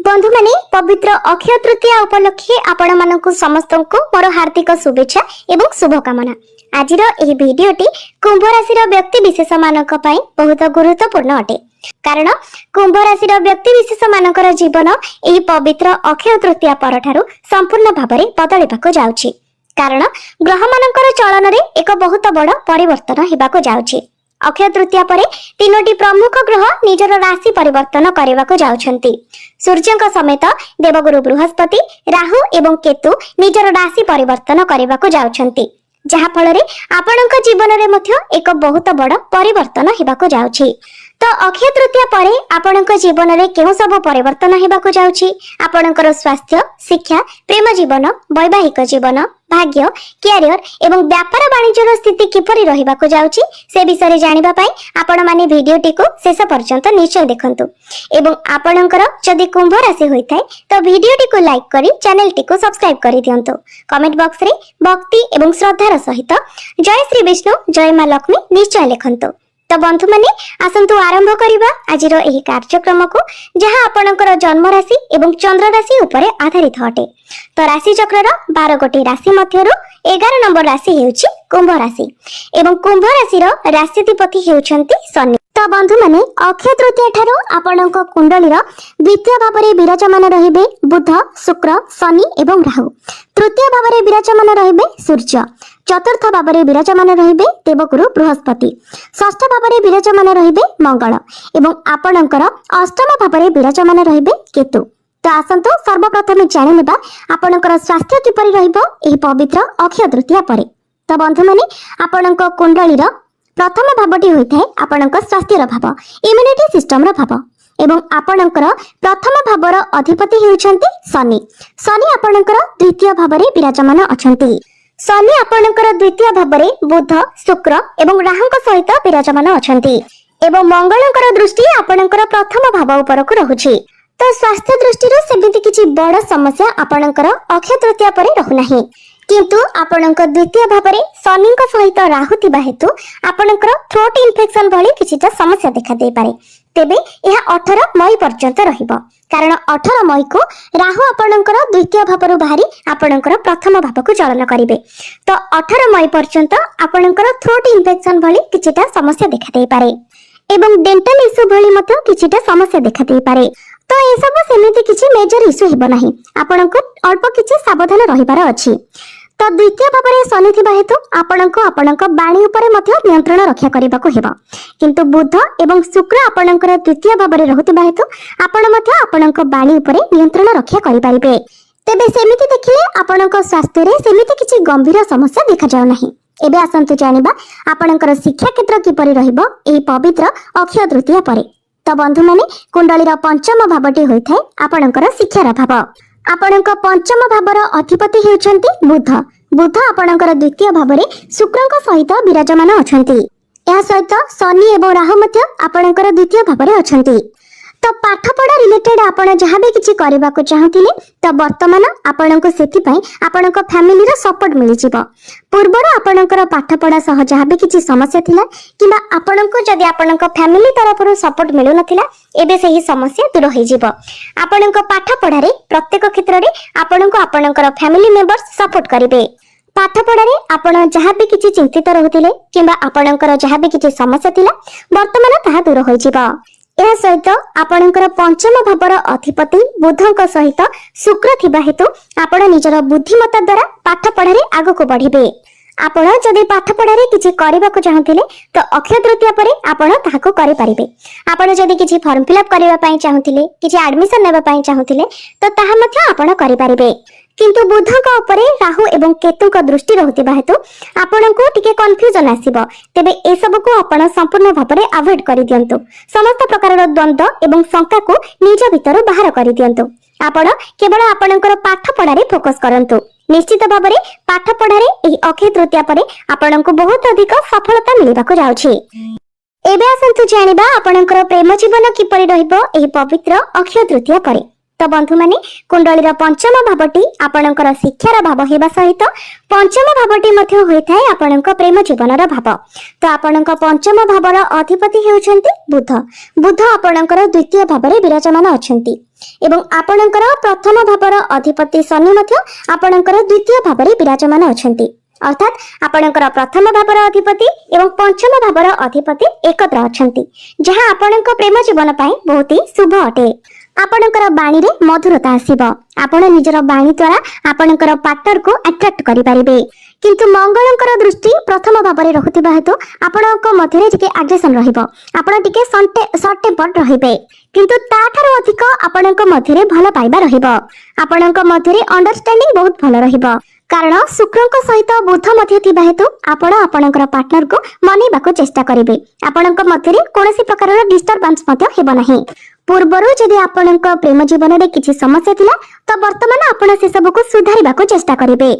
बंधु माने पवित्र अक्षय तृतीया उपलक्षे आपण मानकु समस्तंकु मोर हार्दिक शुभेच्छा एवं शुभकामना। आजिर एही भिडियोटी कुंभ राशि व्यक्ति विशेष मानक पई बहुत गुरुत्वपूर्ण अटे, कारण कुंभ राशि व्यक्ति विशेष मानकर जीवन एही पवित्र अक्षय तृतीया परठारु संपूर्ण भाबरे बदलिबाको जाउछि। कारण ग्रह मानकर चलन रे एक बहुत बड़ परिवर्तन हेबाको जाउछि। अक्षय तृतीया परे तीनोटी प्रमुख ग्रह निजर राशि परिवर्तन करने जाउछंती। सूर्य समेत देवगुरु बृहस्पति, राहु एवं केतु निजर राशि परिवर्तन करने जाउछंती, जहा फल रे आपणक जीवन रे मध्य एक बहुत बड़ परिवर्तन हेबाको जाउछि। तो अक्षय तृतीया परे आपणक जीवन रे केउ सब परिवर्तन हेबाको जाउछि? आपणकर स्वास्थ्य, शिक्षा, प्रेम जीवन, वैवाहिक जीवन, भाग्य, कैरियर एवं व्यापार वाणिज्यर स्थिति किपरि रहिबाको जाउछि से विषय जानिबा पई आपण माने भिडियोटी को शेष पर्यंत निश्चय देखंतु। एवं आपणकर जदि कुंभ राशि होइथाय तो भिडियोटी को लाइक करी चैनल टी को सब्सक्राइब करि दियंतु। कमेंट बॉक्स रे भक्ति एवं श्रद्धार सहित जय श्री विष्णु, जय मां लक्ष्मी निश्चय लिखंतु। तो बंधु माने आसंतु आरंभ करिबा आजिर एही कार्यक्रम को, जहां आपणकर जन्म राशि एवं चंद्र राशि उपरे आधारित हटे। तो राशि चक्रर 12 गोटी राशि मध्यरु 11 नंबर राशि हेउछि कुंभ राशि एवं कुंभ राशिर राशिधिपति हेउछंती शनि। तो बंधु माने अक्षय तृतीया ठारो आपणक कुंडलीर द्वितीय भावरे विराजमान रहिबे बुध, शुक्र, शनि एवं राहु। तृतीय भावरे विराजमान रहिबे सूर्य। चतुर्थ भावरे विराजमान रहिबे देवगुरु बृहस्पति। षष्ठ भावरे विराजमान रहिबे मंगल एवं आपणकर अष्टम भावरे विराजमान रहिबे केतु। तो आसंतु सर्वप्रथम जानि नेबा आपणकर स्वास्थ्य किपरि रहिबो एही पवित्र अक्षय तृतीया परे। तो बंधु माने आपणक कुंडलीर प्रथम भावटी होइथाय आपणक स्वास्थ्यर भाव, इम्युनिटी सिस्टम रो भाव एवं आपणकर प्रथम भावर अधिपति हेउछंती शनि। शनि आपणकर द्वितीय भावरे विराजमान अछंती। शनि आपणकर द्वितीय भावरे बुध, शुक्र एवं राहुଙ୍କ सहित विराजमान अछंती एवं मंगलଙ୍କର दृष्टि आपणकर प्रथम भाव उपरକୁ रहुछि। तो स्वास्थ्य दृष्टि सेमिति किछि बड़ समस्या आपणकर अक्षय तृतीया परे रहु नाही, किंतु आपणक द्वितीय भावरे शनिଙ୍କ सहित राहु थिबा हेतु आपणकर थ्रोट इन्फेक्शन भली किछिटा समस्या देखा दे पारे। तेबे यह 18 मई पर्यंत रहिबो, कारण 18 मई को राहु आपणकर द्वितीय भावरु बाहरी आपणकर प्रथम भावकु चलन करिवे। तो 18 मई पर्यंत आपणकर थ्रोट इन्फेक्शन भली किछिटा समस्या देखा दे पारे एवं डेंटल इश्यू भली मत किछिटा समस्या देखा दे पारे। तो ए सब सेमिति किछि मेजर इश्यू हेबो नाही, आपणको अल्प किछि सावधान रहिबार अछि। तो द्वितीय भावरे शनि थिबा हेतु आपणक बाणी उपरे मध्य नियंत्रण रक्षा करबाको हेबो, किंतु बुध एवं शुक्र आपणकर द्वितीय भावरे रहुतिबा हेतु आपण मध्य आपणक बाणी उपरे नियंत्रण रक्षा करि परिबे। तेबे सेमिति देखिले आपणक स्वास्थ्य रे सेमिति किछि गंभीर समस्या देखा जाउ नाही। एबे आसंतु जानिबा आपणकर शिक्षा क्षेत्र किपरि रहिबो एही पवित्र अक्षय तृतीया परे। तो बंधु माने कुंडलीर पंचम भावटी होइथाय आपणकर शिक्षार भाव। आपणक पंचम भावर अधिपति हेउछंती बुध। बुध आपणकर द्वितीय भावरे शुक्रଙ୍କ सहित विराजमान अछंती। या सहित शनि एवं राहु मध्य आपणकर द्वितीय भावरे अछंती। तो पाठ पढ़ा रिलेटेड आपण जहाँ भी किछि करबाको चाहथिले तो वर्तमान आपणको सेति पई आपणको फैमिली रो सपोर्ट मिलि जिवो। पूर्वर आपणकर पाठ पढ़ा सह जहाँ भी किछि समस्या थिला किबा आपणको जदि आपणको फैमिली तरफरु सपोर्ट मिलु नथिला, एबे सेही समस्या दूर होई जिवो। आपणको पाठ पढ़ा रे प्रत्येक क्षेत्र रे आपणको आपणकर फैमिली मेंबर्स सपोर्ट करिवे। पाठ पढ़ा रे आपण जहाँ भी किछि चिंतित रहउथिले किबा आपणकर जहाँ भी किछि समस्या थिला वर्तमान ताहा दूर होई जिवो। यह सहित आपणकर पंचम भावर अधिपति बुधଙ୍କ सहित शुक्र थिबा हेतु आपण निजर बुद्धिमत्ता द्वारा पाठ पढ़ारे आगको बढ़िबे। आपण जदि पाठ पढ़ारे किछि करबाको चाहथिले तो अक्षय तृतीया परे आपण ताहाको करि परिबे। आपण जदि किछि फॉर्म फिलअप करबा पई चाहथिले, किछि एडमिशन नेबा पई चाहथिले तो ताहा मध्य आपण करि परिबे। किंतु बुधଙ୍କ उपरे राहु एवं केतुଙ୍କ दृष्टि रहतिबा हेतु आपणको टिके कन्फ्यूजन आसीबो। तेबे ए सब को आपण संपूर्ण भाबरे अवॉइड करि दियंतु। समस्त प्रकार द्वंद्व एवं शंका को निज भीतर बाहर करि दियंतु। आपण केवल आपणकर पाठ पढ़ारे फोकस करंतु। निश्चित भाबरे पाठ पढ़ारे एही अक्षय तृतीया परे आपणको बहुत अधिक सफलता मिलिबाको जाउछि। एबे आसंतु जानिबा आपणकर प्रेम जीवन किपरि रहिबो एही पवित्र अक्षय तृतीया परे। तो बंधु माने कुंडलीर पंचम भावटी आपणकर शिक्षार भाव हेबा सहित पंचम भावटी मध्य होइथाय आपणक प्रेम जीवनर भाव। तो आपणक पंचम भावर अधिपति हेउछन्ति बुध। बुध आपणकर द्वितीय भावरे विराजमान अछन्ति एवं आपणकर प्रथम भावर अधिपति शनि मध्य आपणकर द्वितीय भावरे विराजमान अछन्ति। अर्थात आपणकर प्रथम भावर अधिपति एवं पंचम भावर अधिपति एकत्र अछन्ति, जहाँ आपणक प्रेम जीवन पई बहुत ही शुभ अटे। आपणकर बाणी रे मधुरता आसीबो। आपण निजर बाणी द्वारा आपणकर पार्टनर को अट्रैक्ट करि परिबे। किंतु मंगलंकर दृष्टि प्रथम भाବରେ रहुथिबा हेतु आपणक मध्यरे टिके एग्रेशन रहिबो। आपण टिके शॉर्ट टेम्पर रहिबे, किंतु ताठारो अधिक आपणक मध्यरे भल पाइबा रहिबो। आपणक मध्यरे अंडरस्टैंडिंग बहुत भल रहिबो, कारण शुक्रक सहित बुध मध्य थिबा हेतु आपण आपणकर पार्टनर को मनेबाको चेष्टा करिवे। आपणक मध्यरे कोनोसी प्रकारर डिस्टर्बेंस मध्य हेबो नाही। पूर्वरु जदि आपणक प्रेम जीवन रे किछि समस्या थिला तो वर्तमान आपण से सब को सुधारिबाको चेष्टा करिवे।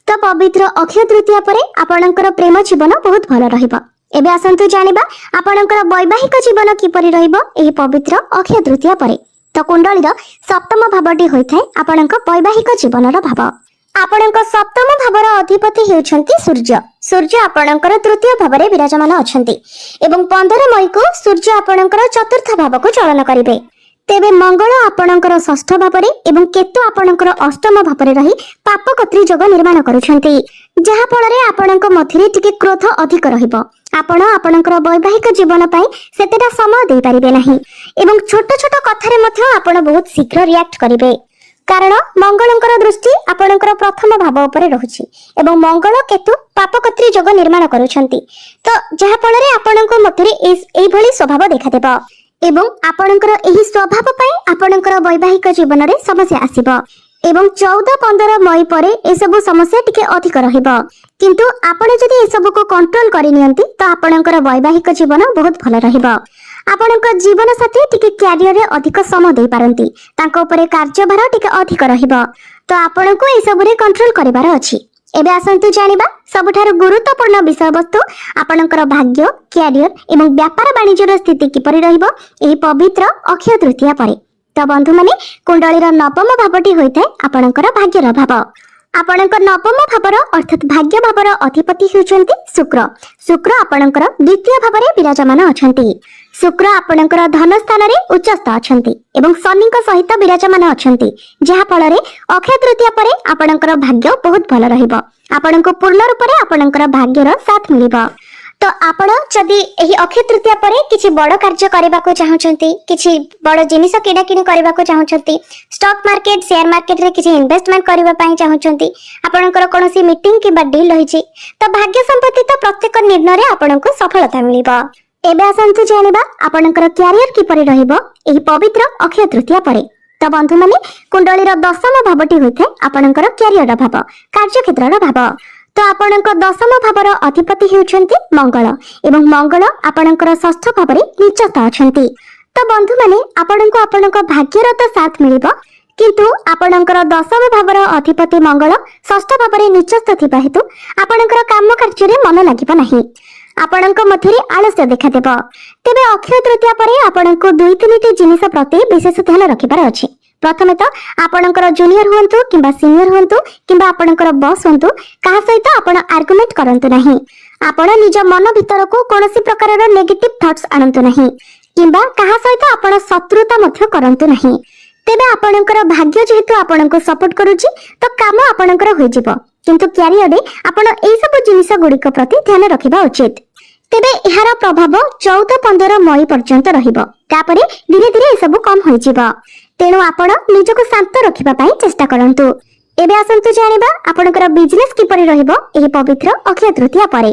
तो पवित्र अक्षय तृतीया परे आपणकर प्रेम जीवन बहुत भल रहिबो। एबे आसंतु जानिबा आपणकर वैवाहिक जीवन किपरि रहिबो एही पवित्र अक्षय तृतीया परे। तो कुंडलीर सप्तम भावटी होइथाय आपणक वैवाहिक जीवनर भाव। आपणक सप्तम भावर अधिपति हेउछन्ति सूर्य। सूर्य आपणकर तृतीय भावरे विराजमान अछन्ति एवं 15 मई को सूर्य आपणकर चतुर्थ भाव को चलन करिवे। तेबे मंगल आपणकर षष्ठ भावरे एवं केतु आपणकर अष्टम भावरे रही पापकत्री योग निर्माण करुछन्ति, जहा फଳରେ आपणक मध्यरे टिके क्रोध अधिक रहिबो। आपण आपणकर वैवाहिक जीवन पई सेतेटा समय देई परिबे नाही एवं छोट छोट कथारे मध्य आपण बहुत शीघ्र रिएक्ट करिवे, कारण मंगलंकर दृष्टि आपणकर प्रथम भाव उपरे रहुछि एवं मंगल केतु पापकत्री योग निर्माण करुछन्ति। तो जहा फଳରେ आपणक मध्यरे एई भली स्वभाव देखा देबो एवं आपणकर एही स्वभाव पई आपणकर वैवाहिक जीवन रे समस्या आसीबो एवं 14-15 मई परे ए सब समस्या टिके अधिक रहिबो। किंतु आपण जदि ए सब को कंट्रोल करि नियंती तो आपणकर वैवाहिक जीवन बहुत भल रहिबो। आपणक जीवन साथी टिके कैरियर रे अधिक समय देई पारंती, तांको ऊपर कार्यभार टिके अधिक रहिबो। तो आपणको ए सब रे कंट्रोल करिवार अछि। एबे आसंतु जानिबा सबठारु गुरुत्वपूर्ण विषय वस्तु आपणकर भाग्य, कैरियर एवं व्यापार वाणिज्यर स्थिति किपरि रहिबो एही पवित्र अक्षय तृतीया परे। तो बंधु माने कुंडलीर नवम भावटी होइथाय आपणकर भाग्यर भाव। आपणकर नवम भावर अर्थात भाग्य भावर अधिपति हेउछन्ति शुक्र। शुक्र आपणकर द्वितीय भावरे विराजमान अछन्ति। शुक्र आपणकर धन स्थान रे उच्चस्थ अछन्ति एवं शनिक सहित विराजमान अछन्ति, जहा फଳରେ अक्षय तृतीया परे आपणकर भाग्य बहुत भल रहिबो। आपणको पूर्ण रूप रे आपणकर भाग्यर साथ मिलिबो। तो आपण जदि एही अक्षय तृतीया परे किछि बड़ कार्य करबाको चाहउछन्ति, किछि बड़ जिनिस किना किनी करबाको चाहउछन्ति, स्टॉक मार्केट शेयर मार्केट रे किछि इन्वेस्टमेंट करबा पई चाहउछन्ति, आपणकर कोनोसी मीटिंग किबा डील रहिछि तो भाग्य संपत्ति प्रत्येक निर्णय रे आपणको सफलता मिलिबो। एबे आसंतु जानिबा आपणकर कैरियर किपरि रहिबो एही पवित्र अक्षय तृतीया परे। तो बंधु माने कुंडलीर दशम भावटी होइथाय आपणकर कैरियर भाव, कार्य क्षेत्रर भाव। तो आपणक दशम भावर अधिपति हेउछन्ति मंगल एवं मंगल आपणकर षष्ठ भावरे निचस्थ अछन्ति। तो बंधु माने आपणको आपणक भाग्यर तो साथ मिलिबो, किंतु आपणकर दशम भावर अधिपति मंगल षष्ठ भावरे निचस्थ थिबा हेतु आपणकर काम कार्य रे मन लागिबो नाही। आपणक मध्यरे आलस्य देखा देबो। तेबे अक्षय तृतीया परे आपणको 2-3 जिनिस प्रति विशेष ध्यान रखिबार अछि। प्रथमे तो आपणकर जूनियर हुंतु किंबा सीनियर हुंतु किंबा आपणकर बॉस हुंतु कहा सहित आपण आर्गुमेंट करंतु नाही। आपण निज मन भीतर को कोनोसी प्रकारर नेगेटिव थॉट्स आनंतु नाही किंबा कहा सहित आपण शत्रुता मध्य करंतु नाही। तेबे आपणकर भाग्य जेहेतु आपणको सपोर्ट करूची तो काम आपणकर होई जिवो, किंतु कैरियर रे आपण एई सब जिनिस गुडिक प्रति ध्यान रखिबा उचित। तेबे एहार प्रभाव 14-15 मई पर्यंत रहिबो, तापरे धीरे धीरे ए सब कम होई जिवो। तेणु आपण निजको शांत रखिबा पई चेष्टा करंतु। एबे आसंतु जानिबा आपणकर बिजनेस किपरि रहिबो एही पवित्र अक्षय तृतीया परे।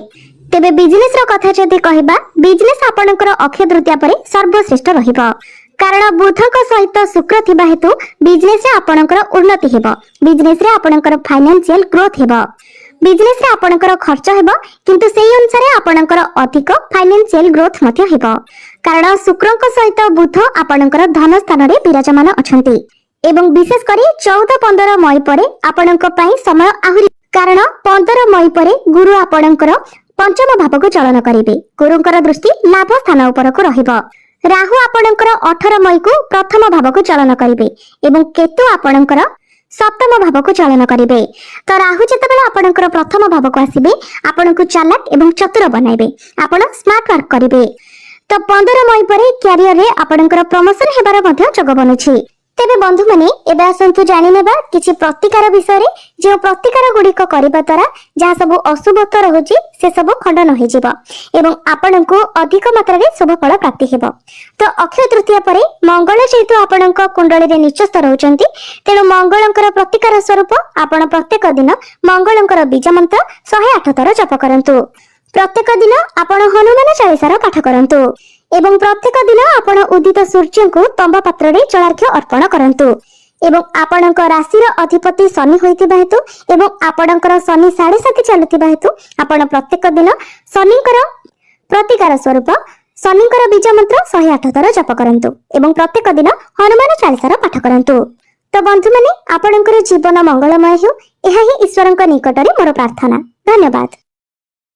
तेबे बिजनेस रो कथा जदि कहिबा बिजनेस आपणकर अक्षय तृतीया परे सर्वश्रेष्ठ रहिबो, कारण बुधक सहित शुक्र थिबा हेतु बिजनेस रे आपणकर उन्नति हेबो। बिजनेस रे आपणकर फाइनेंशियल ग्रोथ हेबो। बिजनेस रे आपणकर खर्च हेबो, किंतु सेही अनुसार आपणकर अधिक फाइनेंशियल ग्रोथ मध्य हेबो, कारण शुक्रक सहित बुध आपणकर धन स्थान रे विराजमान अछन्ति एवं विशेष करी 14-15 मई परे आपणक पई समय आहुरी, कारण 15 मई परे गुरु आपणकर पंचम भाव को चलन करिवे। गुरुंकर दृष्टि लाभ स्थान उपर को रहिबो। राहु आपणकर 18 मई को प्रथम भाव को चलन करिवे एवं केतु आपणकर सप्तम भाव को चलन करिवे। तो राहु जेतेबेले आपणकर प्रथम भाव को आसीबे आपणको चालाक एवं चतुर बनाइबे, आपण स्मार्ट वर्क करिवे। तो 15 मई परे क्यारियर रे आपणकर प्रमोशन हेबार मध्ये जग बनुछि। तेबे बंधु माने एबे आसंतु जानि नेबा किछि प्रतिकार विषय रे, जे प्रतिकार गुडिक करिबा द्वारा जहा सब अशुभत रहुछि से सब खंडन होई जिवो एवं आपणको अधिक मात्रा रे शुभ फल प्राप्ति हेबो। तो अक्षय तृतीया परे मंगल जेतु आपणको कुंडली रे निचस्थ रहउचंती, तेनु मंगलंकर प्रतिकार स्वरूप आपण प्रत्येक दिन मंगलंकर बीज मंत्र 108 थर जप करंतु। प्रत्येक दिन आपण हनुमान चालीसा पाठ करंतु एवं प्रत्येक दिन आपण उदित सूर्य को तंबा पात्र रे जलार्घ्य अर्पण करंतु एवं आपणक राशि अधिपति शनि होइतिबा हेतु एवं आपणकर शनि 7.5 चलुतिबा हेतु आपण प्रत्येक दिन शनिकर प्रतिकार स्वरूप शनिकर बीज मंत्र 108 थर जप करंतु एवं प्रत्येक दिन हनुमान चालीसा पाठ करंतु। तो बंधु माने आपणकर जीवन मंगलमय हो, एहा ही ईश्वरक निकट रे मोर प्रार्थना। धन्यवाद।